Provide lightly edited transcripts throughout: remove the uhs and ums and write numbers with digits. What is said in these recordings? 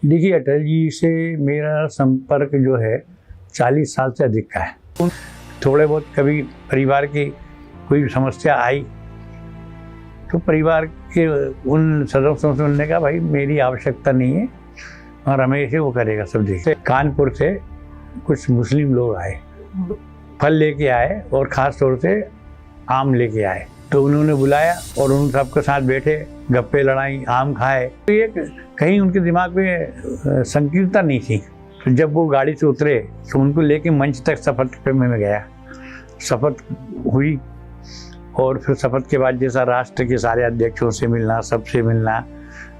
देखिए, अटल जी से मेरा संपर्क जो है 40 साल से अधिक का है। थोड़े बहुत कभी परिवार की कोई समस्या आई तो परिवार के उन सदस्यों से उन्होंने कहा, भाई मेरी आवश्यकता नहीं है और रमेश वो करेगा सब। देखिए, कानपुर से कुछ मुस्लिम लोग आए, फल लेके आए और ख़ास तौर से आम लेके आए। तो उन्होंने बुलाया और उन सबके साथ बैठे, गप्पे लड़ाई, आम खाए। तो ये कहीं उनके दिमाग में संकीर्णता नहीं थी। तो जब वो गाड़ी से उतरे तो उनको लेके मंच तक शपथ पे मैं गया। शपथ हुई और फिर शपथ के बाद जैसा राष्ट्र के सारे अध्यक्षों से मिलना, सबसे मिलना,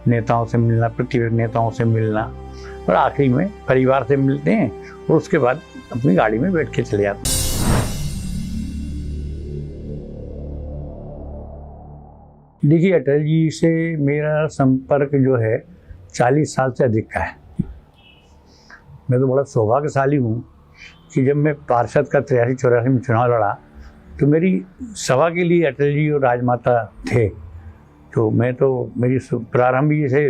नेताओं से मिलना, प्रतिपक्ष नेताओं से मिलना, और आखिरी में परिवार से मिलते हैं और उसके बाद अपनी गाड़ी में बैठ के चले जाते हैं। देखिए, अटल जी से मेरा संपर्क जो है 40 साल से अधिक का है। मैं तो बड़ा सौभाग्यशाली हूँ कि जब मैं पार्षद का 83-84 में चुनाव लड़ा तो मेरी सभा के लिए अटल जी और राजमाता थे। तो मेरी प्रारंभ ही से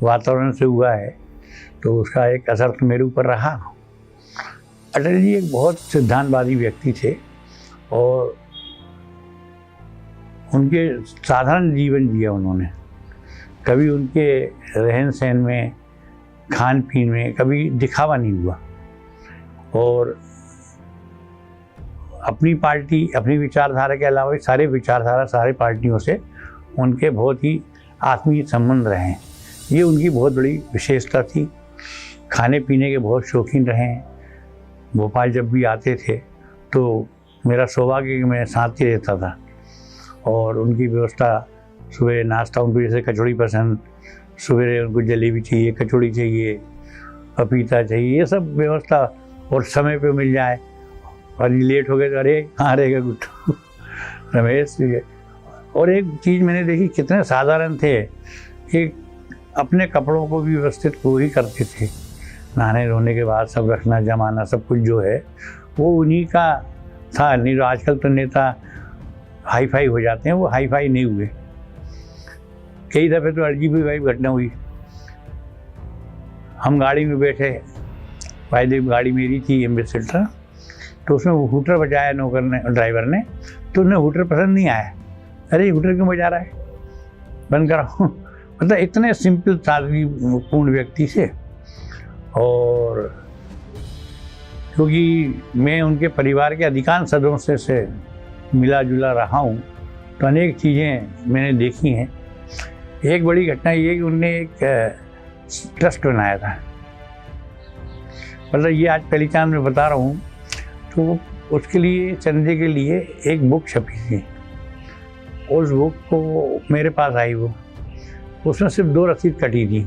वातावरण से हुआ है, तो उसका एक असर तो मेरे ऊपर रहा। अटल जी एक बहुत सिद्धांतवादी व्यक्ति थे और उनके साधारण जीवन जिया उन्होंने। कभी उनके रहन सहन में, खान पीन में कभी दिखावा नहीं हुआ और अपनी पार्टी, अपनी विचारधारा के अलावा सारे पार्टियों से उनके बहुत ही आत्मीय संबंध रहे हैं। ये उनकी बहुत बड़ी विशेषता थी। खाने पीने के बहुत शौकीन रहे हैं। भोपाल जब भी आते थे तो मेरा सौभाग्य कि मैं साथ ही रहता था और उनकी व्यवस्था, सुबह नाश्ता उनको जैसे कचौड़ी पसंद, सवेरे उनको जलेबी चाहिए, कचौड़ी चाहिए, पपीता चाहिए, ये सब व्यवस्था, और समय पे मिल जाए। और लेट हो गए तो अरे कहाँ रहेगा गुट्टू रमेश। और एक चीज़ मैंने देखी, कितने साधारण थे कि अपने कपड़ों को भी व्यवस्थित वो ही करते थे। नहाने धोने के बाद सब रखना, जमाना, सब कुछ जो है वो उन्हीं का था। नहीं तो आजकल तो नेता हाई फाई हो जाते हैं, वो हाई फाई नहीं हुए। कई दफ़े तो अजीब घटना हुई। हम गाड़ी में बैठे, वायदे गाड़ी मेरी थी एम्बेसडर, तो उसमें वो हूटर बजाया नौकर ने, ड्राइवर ने। तो उन्हें हूटर पसंद नहीं आया। अरे हूटर क्यों बजा रहा है, बंद कराओ। मतलब इतने सिंपल सादगीपूर्ण व्यक्ति से। और क्योंकि मैं उनके परिवार के अधिकांश सदस्यों से मिला जुला रहा हूँ तो अनेक चीज़ें मैंने देखी हैं। एक बड़ी घटना ये कि उनने एक ट्रस्ट बनाया था। मतलब ये आज पहली चांद में बता रहा हूँ। तो उसके लिए, चंदे के लिए एक बुक छपी थी। उस बुक को मेरे पास आई, वो उसमें सिर्फ 2 रसीद कटी थी,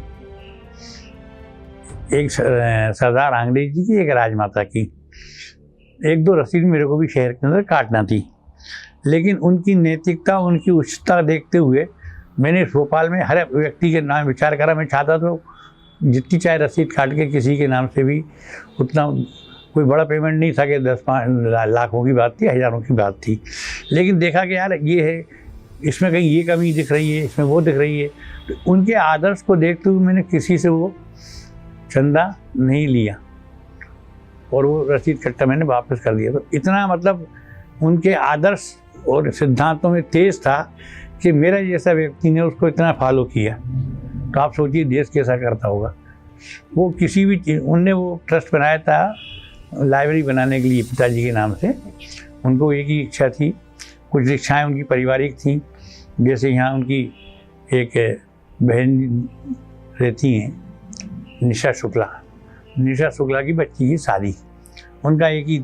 एक सरदार आंग्रेजी जी की, एक राजमाता की। 1-2 रसीद मेरे को भी शहर के अंदर काटना थी, लेकिन उनकी नैतिकता, उनकी उच्चता देखते हुए मैंने भोपाल में हर व्यक्ति के नाम विचार करा। मैं चाहता तो जितनी चाहे रसीद काट के किसी के नाम से भी, उतना कोई बड़ा पेमेंट नहीं था कि 10-5 लाखों की बात थी, हज़ारों की बात थी। लेकिन देखा कि यार ये है, इसमें कहीं ये कमी दिख रही है, इसमें वो दिख रही है। तो उनके आदर्श को देखते हुए मैंने किसी से वो चंदा नहीं लिया और वो रसीद कट्टा मैंने वापस कर दिया। तो इतना मतलब उनके आदर्श और सिद्धांतों में तेज था कि मेरा जैसा व्यक्ति ने उसको इतना फॉलो किया। तो आप सोचिए देश कैसा करता होगा। वो किसी भी चीज़, उनने वो ट्रस्ट बनाया था लाइब्रेरी बनाने के लिए पिताजी के नाम से। उनको एक ही इच्छा थी। कुछ इच्छाएं उनकी पारिवारिक थी, जैसे यहाँ उनकी एक बहन रहती हैं, निशा शुक्ला की बच्ची की शादी। उनका एक ही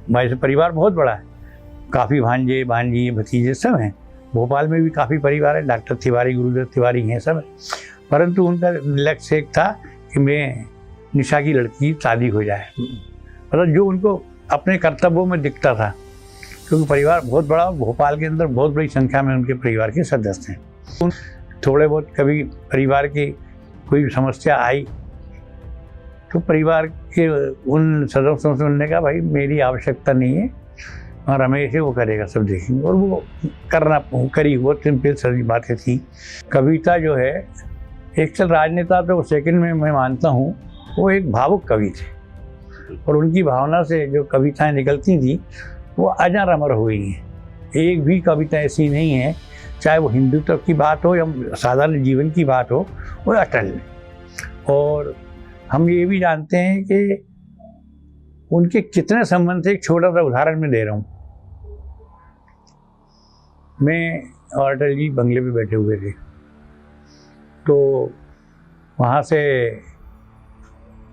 भाई से, परिवार बहुत बड़ा है, काफ़ी भांजे भांजी भतीजे सब हैं। भोपाल में भी काफ़ी परिवार है, डॉक्टर तिवारी, गुरुदेव तिवारी हैं सब। परंतु उनका लक्ष्य एक था कि मैं निशा की लड़की शादी हो जाए। मतलब जो उनको अपने कर्तव्यों में दिखता था, क्योंकि परिवार बहुत बड़ा, भोपाल के अंदर बहुत बड़ी संख्या में उनके परिवार के सदस्य हैं। थोड़े बहुत कभी परिवार की कोई समस्या आई तो परिवार के उन सदस्यों से उन्होंने कहा, भाई मेरी आवश्यकता नहीं है और रमेश वो करेगा सब, देखेंगे। और वो करी। बहुत सिंपल सारी बातें थी। कविता जो है एक्चुअल राजनेता तो सेकंड में मैं मानता हूँ वो एक भावुक कवि थे, और उनकी भावना से जो कविताएं निकलती थी वो अजर अमर हुई हैं। एक भी कविता ऐसी नहीं है, चाहे वो हिंदुत्व की बात हो या साधारण जीवन की बात हो, वो अटल है। और हम ये भी जानते हैं कि उनके कितने संबंध थे। एक छोटा सा उदाहरण मैं दे रहा हूँ। मैं और अटल जी बंगले पे बैठे हुए थे, तो वहाँ से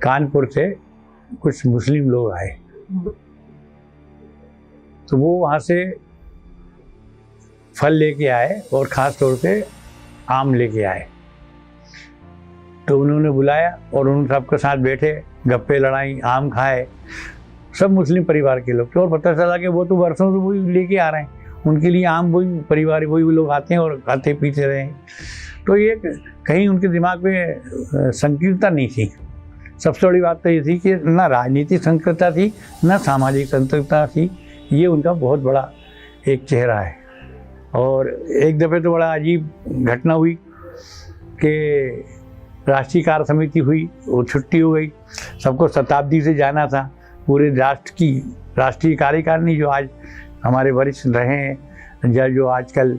कानपुर से कुछ मुस्लिम लोग आए, तो वो वहाँ से फल लेके आए और ख़ास तौर पे आम लेके आए। तो उन्होंने बुलाया और उन सबके साथ बैठे, गप्पे लड़ाई, आम खाए, सब मुस्लिम परिवार के लोग थे। और पता चला कि वो तो वर्षों से वही लेके आ रहे हैं, उनके लिए आम वही परिवार वही लोग आते हैं और खाते पीते रहे हैं। तो ये कहीं उनके दिमाग में संकीर्णता नहीं थी। सबसे बड़ी बात तो ये थी कि ना राजनीतिक संकीर्णता थी, ना सामाजिक संकीर्णता थी। ये उनका बहुत बड़ा एक चेहरा है। और एक दफ़े तो बड़ा अजीब घटना हुई कि राष्ट्रीय कार्य समिति हुई, वो छुट्टी हो गई, सबको शताब्दी से जाना था। पूरे राष्ट्र की राष्ट्रीय कार्यकारिणी जो आज हमारे वरिष्ठ रहे हैं, या जो आजकल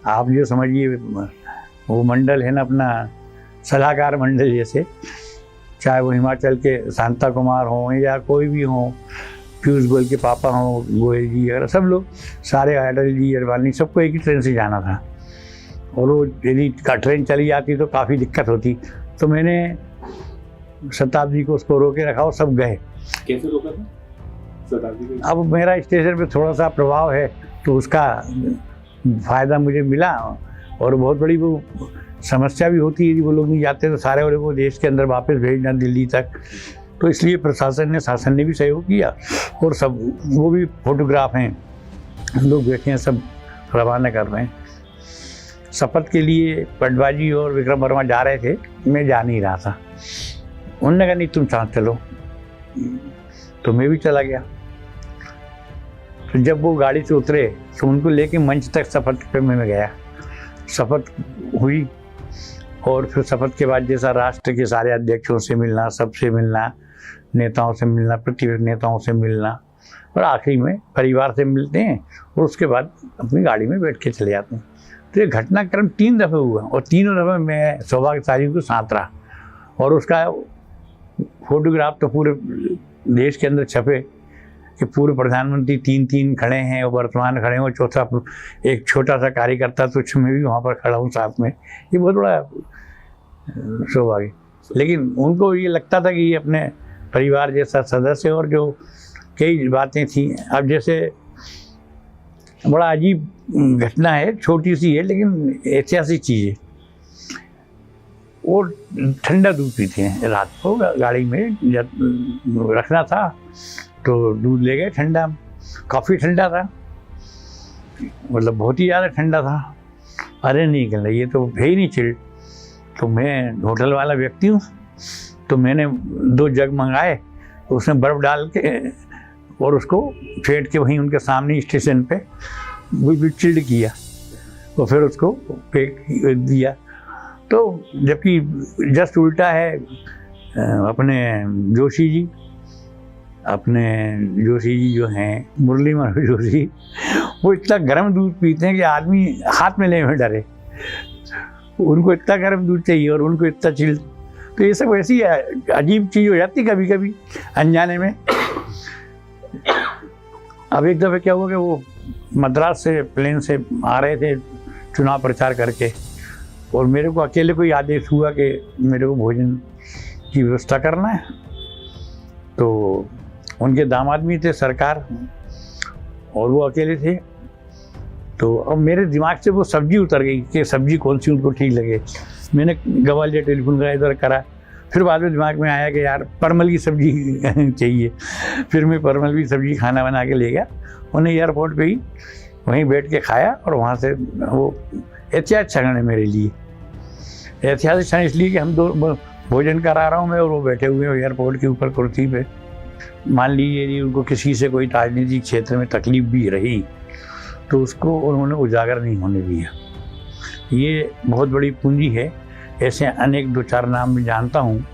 आप जो समझिए वो मंडल है ना अपना सलाहकार मंडल जैसे, चाहे वो हिमाचल के शांता कुमार हों या कोई भी हों, पीयूष गोयल के पापा हों, गोयल जी वगैरह, सब लोग सारे, अटल जी, अडवाणी, सबको एक ही ट्रेन से जाना था। और वो यदि ट्रेन चली जाती तो काफ़ी दिक्कत होती। तो मैंने शताब्दी को उसको रोके रखा और सब गए। कैसे रोका था शताब्दी को? अब मेरा स्टेशन पे थोड़ा सा प्रभाव है तो उसका फ़ायदा मुझे मिला। और बहुत बड़ी वो समस्या भी होती है, यदि वो लोग नहीं जाते तो सारे वाले को देश के अंदर वापस भेजना दिल्ली तक। तो इसलिए प्रशासन ने, शासन ने भी सहयोग किया। और सब वो भी फोटोग्राफ हैं, लोग बैठे हैं, सब रवाना कर रहे हैं। शपथ के लिए पटवाजी और विक्रम वर्मा जा रहे थे, मैं जा नहीं रहा था। उन्होंने कहा नहीं तुम साथ चलो, तो मैं भी चला गया। तो जब वो गाड़ी से उतरे तो उनको लेके मंच तक शपथ पे मैं गया। शपथ हुई और फिर शपथ के बाद जैसा राष्ट्र के सारे अध्यक्षों से मिलना, सबसे मिलना, नेताओं से मिलना, प्रतिपक्ष नेताओं से मिलना, और आखिरी में परिवार से मिलते हैं और उसके बाद अपनी गाड़ी में बैठ के चले जाते हैं। तो ये घटनाक्रम 3 दफ़े हुआ और तीनों दफ़े मैं सौभाग्यशाली को साथ रहा। और उसका फोटोग्राफ तो पूरे देश के अंदर छपे कि पूर्व प्रधानमंत्री 3 खड़े हैं और वर्तमान खड़े हैं, और चौथा एक छोटा सा कार्यकर्ता तो मैं भी वहाँ पर खड़ा हूँ साथ में। ये बहुत बड़ा सौभाग्य। लेकिन उनको ये लगता था कि ये अपने परिवार जैसा सदस्य, और जो कई बातें थी। अब जैसे बड़ा अजीब घटना है, छोटी सी है लेकिन ऐतिहासिक चीज़ है। वो ठंडा दूध पीते हैं रात को, गाड़ी में जब रखना था तो दूध ले गए ठंडा, काफ़ी ठंडा था, मतलब बहुत ही ज़्यादा ठंडा था। अरे नहीं कहना, ये तो है ही नहीं चिल्ड। तो मैं होटल वाला व्यक्ति हूँ, तो मैंने 2 जग मंगाए, उसमें बर्फ़ डाल के और उसको फेंट के वहीं उनके सामने स्टेशन पे बिल्कुल चिल्ड किया और फिर उसको फेंक दिया। तो जबकि जस्ट उल्टा है अपने जोशी जी जो हैं, मुरली मनोहर जोशी, वो इतना गर्म दूध पीते हैं कि आदमी हाथ में लेने में डरे। उनको इतना गर्म दूध चाहिए और उनको इतना चिल्ड। तो ये सब ऐसी अजीब चीज़ हो जाती कभी कभी अनजाने में। अब एक दफ़े क्या हुआ कि वो मद्रास से प्लेन से आ रहे थे चुनाव प्रचार करके, और मेरे को अकेले को आदेश हुआ कि मेरे को भोजन की व्यवस्था करना है। तो उनके दामाद भी थे सरकार, और वो अकेले थे। तो अब मेरे दिमाग से वो सब्जी उतर गई कि सब्जी कौन सी उनको ठीक लगे। मैंने ग्वालियर टेलीफोन करा, इधर करा, फिर बाद में दिमाग में आया कि यार परमल की सब्जी चाहिए। फिर मैं परमल की सब्जी खाना बना के ले गया, उन्हें एयरपोर्ट पे ही वहीं बैठ के खाया। और वहाँ से वो ऐतिहासिक क्षण है मेरे लिए। ऐतिहासिक क्षण इसलिए कि हम 2 भोजन करा रहा हूँ मैं और वो बैठे हुए हैं एयरपोर्ट के ऊपर कुर्सी पे। मान लीजिए यदि उनको किसी से कोई राजनीतिक क्षेत्र में तकलीफ भी रही तो उसको उन्होंने उजागर नहीं होने दिया। ये बहुत बड़ी पूंजी है। ऐसे अनेक दो चार नाम मैं जानता हूँ,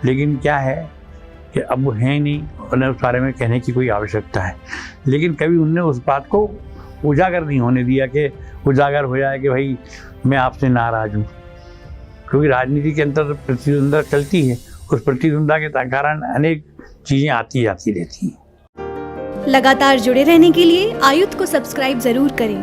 लेकिन क्या है कि अब वो हैं नहीं, उन्हें उस बारे में कहने की कोई आवश्यकता है। लेकिन कभी उनने उस बात को उजागर नहीं होने दिया कि उजागर हो जाए कि भाई मैं आपसे नाराज़ हूँ, क्योंकि राजनीति के अंदर प्रतिद्वंद्विता चलती है, उस प्रतिद्वंद्विता के कारण अनेक चीज़ें आती जाती रहती हैं। लगातार जुड़े रहने के लिए आयुध को सब्सक्राइब जरूर करें।